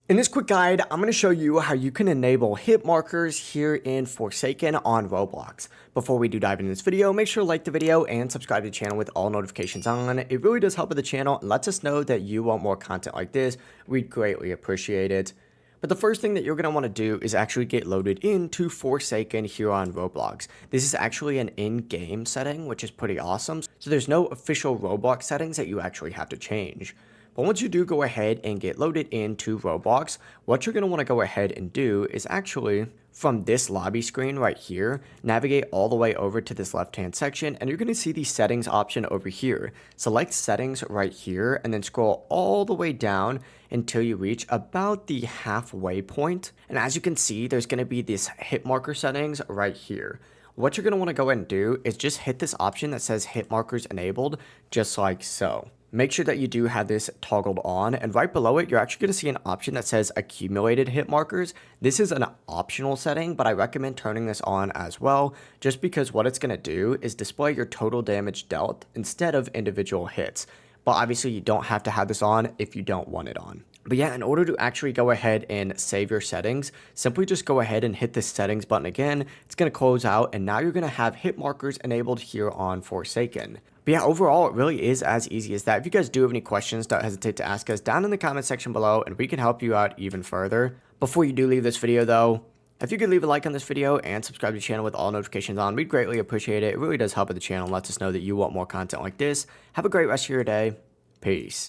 In this quick guide, I'm going to show you how you can enable hit markers here in Forsaken on Roblox. Before we do dive into this video, make sure to like the video and subscribe to the channel with all notifications on. It really does help with the channel and lets us know that you want more content like this. We'd greatly appreciate it. But the first thing that you're going to want to do is actually get loaded into Forsaken here on Roblox. This is actually an in-game setting, which is pretty awesome. So there's no official Roblox settings that you actually have to change. But once you do go ahead and get loaded into Roblox, what you're going to want to go ahead and do is actually, from this lobby screen right here, navigate all the way over to this left-hand section, and you're going to see the settings option over here. Select settings right here, and then scroll all the way down until you reach about the halfway point. And as you can see, there's going to be this hit marker settings right here. What you're going to want to go ahead and do is just hit this option that says hit markers enabled, just like so. Make sure that you do have this toggled on, and right below it, you're actually going to see an option that says accumulated hit markers. This is an optional setting, but I recommend turning this on as well, just because what it's going to do is display your total damage dealt instead of individual hits. But obviously, you don't have to have this on if you don't want it on. But yeah, in order to actually go ahead and save your settings, simply just go ahead and hit the settings button again. It's going to close out, and now you're going to have hit markers enabled here on Forsaken. But yeah, overall, it really is as easy as that. If you guys do have any questions, don't hesitate to ask us down in the comment section below, and we can help you out even further. Before you do leave this video, though, if you could leave a like on this video and subscribe to the channel with all notifications on, we'd greatly appreciate it. It really does help with the channel and lets us know that you want more content like this. Have a great rest of your day. Peace.